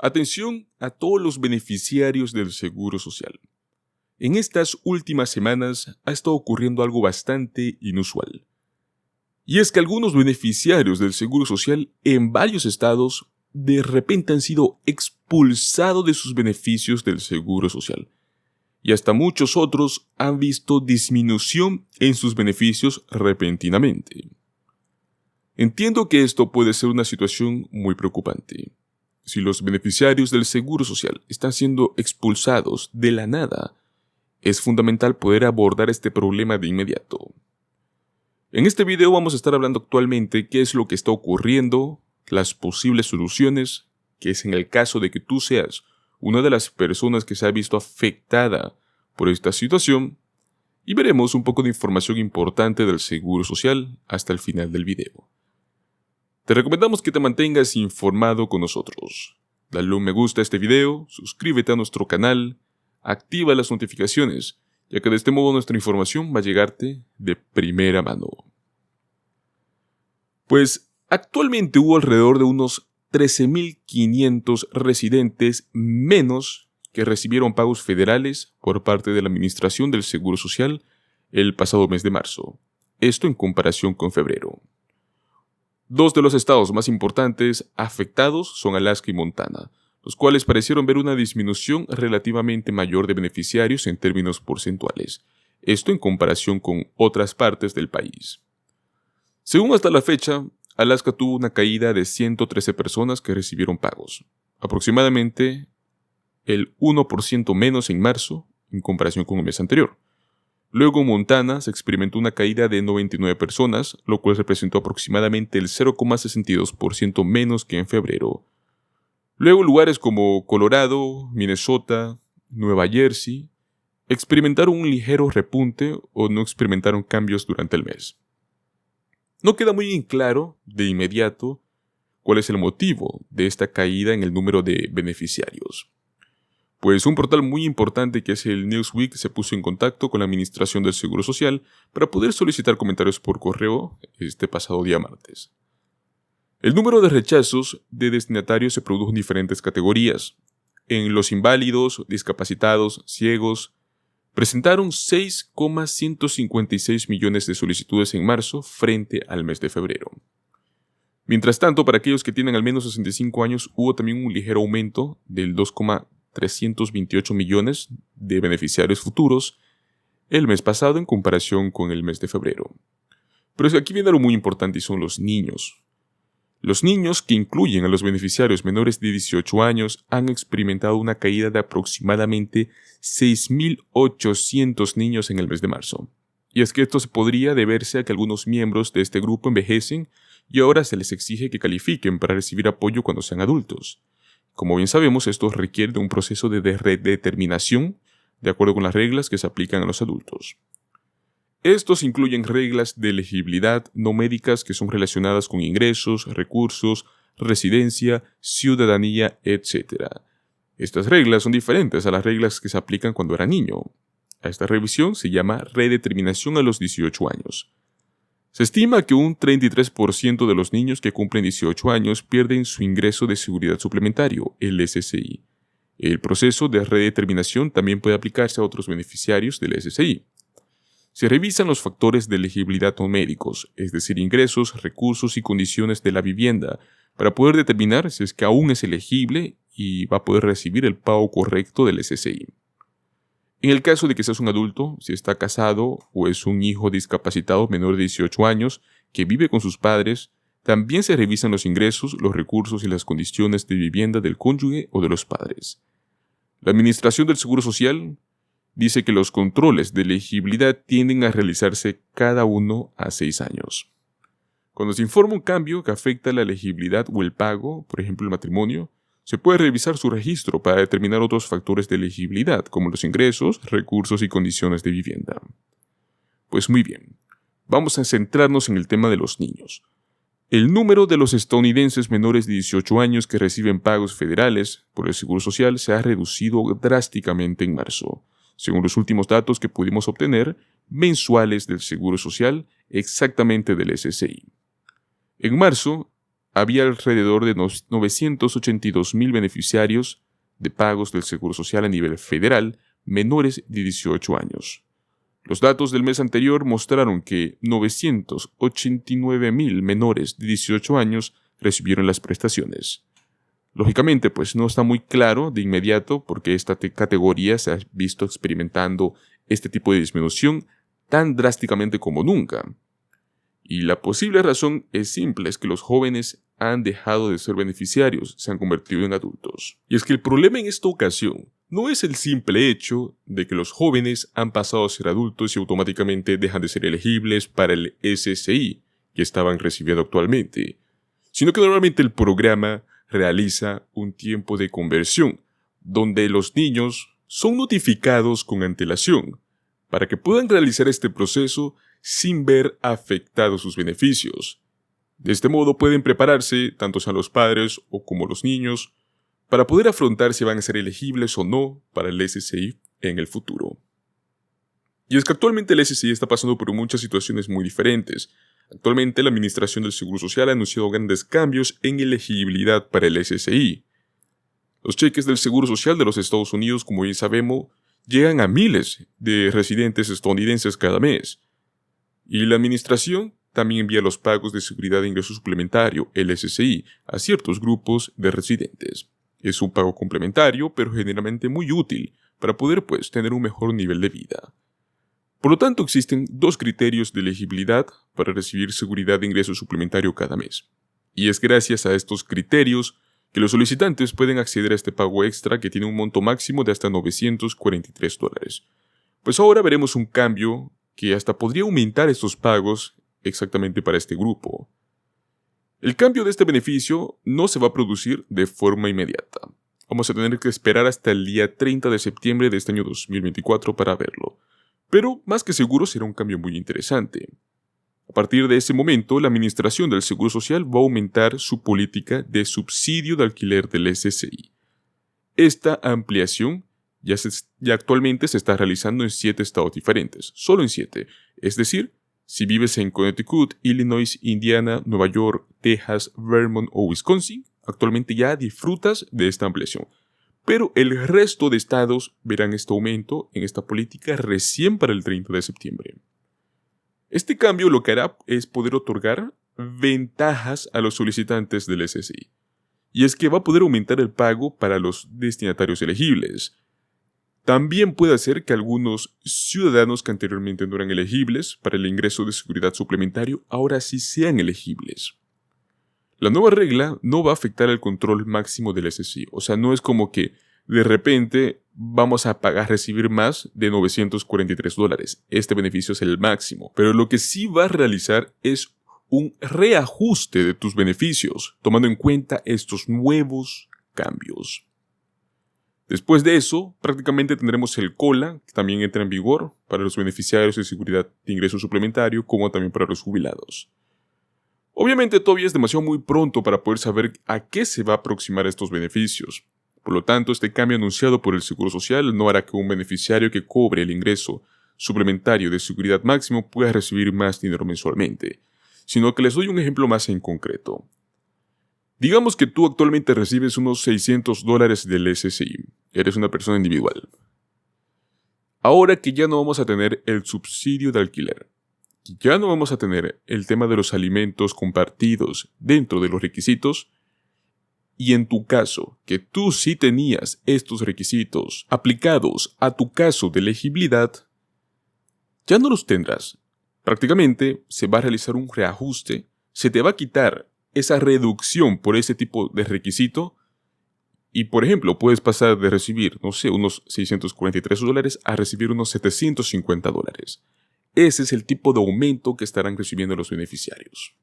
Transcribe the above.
Atención a todos los beneficiarios del Seguro Social. En estas últimas semanas ha estado ocurriendo algo bastante inusual. Y es que algunos beneficiarios del Seguro Social en varios estados de repente han sido expulsados de sus beneficios del Seguro Social. Y hasta muchos otros han visto disminución en sus beneficios repentinamente. Entiendo que esto puede ser una situación muy preocupante. Si los beneficiarios del Seguro Social están siendo expulsados de la nada, es fundamental poder abordar este problema de inmediato. En este video vamos a estar hablando actualmente qué es lo que está ocurriendo, las posibles soluciones, que es en el caso de que tú seas una de las personas que se ha visto afectada por esta situación, y veremos un poco de información importante del Seguro Social hasta el final del video. Te recomendamos que te mantengas informado con nosotros. Dale un me gusta a este video, suscríbete a nuestro canal, activa las notificaciones, ya que de este modo nuestra información va a llegarte de primera mano. Pues actualmente hubo alrededor de unos 13.500 residentes menos que recibieron pagos federales por parte de la Administración del Seguro Social el pasado mes de marzo. Esto en comparación con febrero. Dos de los estados más importantes afectados son Alaska y Montana, los cuales parecieron ver una disminución relativamente mayor de beneficiarios en términos porcentuales, esto en comparación con otras partes del país. Según hasta la fecha, Alaska tuvo una caída de 113 personas que recibieron pagos, aproximadamente el 1% menos en marzo en comparación con el mes anterior. Luego en Montana se experimentó una caída de 99 personas, lo cual representó aproximadamente el 0,62% menos que en febrero. Luego lugares como Colorado, Minnesota, Nueva Jersey, experimentaron un ligero repunte o no experimentaron cambios durante el mes. No queda muy en claro, de inmediato, cuál es el motivo de esta caída en el número de beneficiarios. Pues un portal muy importante que es el Newsweek se puso en contacto con la Administración del Seguro Social para poder solicitar comentarios por correo este pasado día martes. El número de rechazos de destinatarios se produjo en diferentes categorías. En los inválidos, discapacitados, ciegos, presentaron 6,156 millones de solicitudes en marzo frente al mes de febrero. Mientras tanto, para aquellos que tienen al menos 65 años, hubo también un ligero aumento del 2,328 millones de beneficiarios futuros el mes pasado en comparación con el mes de febrero. Pero aquí viene algo muy importante y son los niños. Los niños, que incluyen a los beneficiarios menores de 18 años, han experimentado una caída de aproximadamente 6.800 niños en el mes de marzo. Y es que esto se podría deberse a que algunos miembros de este grupo envejecen y ahora se les exige que califiquen para recibir apoyo cuando sean adultos. Como bien sabemos, esto requiere de un proceso de redeterminación de acuerdo con las reglas que se aplican a los adultos. Estos incluyen reglas de elegibilidad no médicas que son relacionadas con ingresos, recursos, residencia, ciudadanía, etc. Estas reglas son diferentes a las reglas que se aplican cuando era niño. A esta revisión se llama redeterminación a los 18 años. Se estima que un 33% de los niños que cumplen 18 años pierden su ingreso de seguridad suplementario, el SSI. El proceso de redeterminación también puede aplicarse a otros beneficiarios del SSI. Se revisan los factores de elegibilidad no médicos, es decir, ingresos, recursos y condiciones de la vivienda, para poder determinar si es que aún es elegible y va a poder recibir el pago correcto del SSI. En el caso de que seas un adulto, si está casado o es un hijo discapacitado menor de 18 años que vive con sus padres, también se revisan los ingresos, los recursos y las condiciones de vivienda del cónyuge o de los padres. La Administración del Seguro Social dice que los controles de elegibilidad tienden a realizarse cada uno a 6 años. Cuando se informa un cambio que afecta la elegibilidad o el pago, por ejemplo el matrimonio, se puede revisar su registro para determinar otros factores de elegibilidad, como los ingresos, recursos y condiciones de vivienda. Pues muy bien, vamos a centrarnos en el tema de los niños. El número de los estadounidenses menores de 18 años que reciben pagos federales por el Seguro Social se ha reducido drásticamente en marzo, según los últimos datos que pudimos obtener mensuales del Seguro Social, exactamente del SSI. En marzo, había alrededor de 982.000 beneficiarios de pagos del Seguro Social a nivel federal menores de 18 años. Los datos del mes anterior mostraron que 989.000 menores de 18 años recibieron las prestaciones. Lógicamente, pues no está muy claro de inmediato porque esta categoría se ha visto experimentando este tipo de disminución tan drásticamente como nunca. Y la posible razón es simple, es que los jóvenes han dejado de ser beneficiarios, se han convertido en adultos. Y es que el problema en esta ocasión no es el simple hecho de que los jóvenes han pasado a ser adultos y automáticamente dejan de ser elegibles para el SSI que estaban recibiendo actualmente, sino que normalmente el programa realiza un tiempo de conversión, donde los niños son notificados con antelación, para que puedan realizar este proceso sin ver afectados sus beneficios. De este modo pueden prepararse, tanto sean los padres o como los niños, para poder afrontar si van a ser elegibles o no para el SSI en el futuro. Y es que actualmente el SSI está pasando por muchas situaciones muy diferentes. Actualmente la Administración del Seguro Social ha anunciado grandes cambios en elegibilidad para el SSI. Los cheques del Seguro Social de los Estados Unidos, como bien sabemos, llegan a miles de residentes estadounidenses cada mes. Y la Administración también envía los pagos de seguridad de ingreso suplementario, el SSI, a ciertos grupos de residentes. Es un pago complementario, pero generalmente muy útil para poder, tener un mejor nivel de vida. Por lo tanto, existen dos criterios de elegibilidad para recibir seguridad de ingreso suplementario cada mes. Y es gracias a estos criterios que los solicitantes pueden acceder a este pago extra que tiene un monto máximo de hasta $943. Pues ahora veremos un cambio que hasta podría aumentar estos pagos exactamente para este grupo. El cambio de este beneficio no se va a producir de forma inmediata. Vamos a tener que esperar hasta el día 30 de septiembre de este año 2024 para verlo. Pero más que seguro será un cambio muy interesante. A partir de ese momento, la Administración del Seguro Social va a aumentar su política de subsidio de alquiler del SSI. Esta ampliación ya actualmente se está realizando en 7 estados diferentes, solo en 7, es decir, si vives en Connecticut, Illinois, Indiana, Nueva York, Texas, Vermont o Wisconsin, actualmente ya disfrutas de esta ampliación. Pero el resto de estados verán este aumento en esta política recién para el 30 de septiembre. Este cambio lo que hará es poder otorgar ventajas a los solicitantes del SSI. Y es que va a poder aumentar el pago para los destinatarios elegibles. También puede hacer que algunos ciudadanos que anteriormente no eran elegibles para el ingreso de seguridad suplementario ahora sí sean elegibles. La nueva regla no va a afectar el control máximo del SSI, o sea, no es como que de repente vamos a recibir más de $943. Este beneficio es el máximo, pero lo que sí va a realizar es un reajuste de tus beneficios, tomando en cuenta estos nuevos cambios. Después de eso, prácticamente tendremos el COLA, que también entra en vigor para los beneficiarios de seguridad de ingreso suplementario, como también para los jubilados. Obviamente todavía es demasiado muy pronto para poder saber a qué se va a aproximar estos beneficios. Por lo tanto, este cambio anunciado por el Seguro Social no hará que un beneficiario que cobre el ingreso suplementario de seguridad máximo pueda recibir más dinero mensualmente, sino que les doy un ejemplo más en concreto. Digamos que tú actualmente recibes unos $600 del SSI. Eres una persona individual. Ahora que ya no vamos a tener el subsidio de alquiler, que ya no vamos a tener el tema de los alimentos compartidos dentro de los requisitos, y en tu caso, que tú sí tenías estos requisitos aplicados a tu caso de elegibilidad, ya no los tendrás. Prácticamente se va a realizar un reajuste, se te va a quitar esa reducción por ese tipo de requisito y, por ejemplo, puedes pasar de recibir, unos $643 a recibir unos $750. Ese es el tipo de aumento que estarán recibiendo los beneficiarios.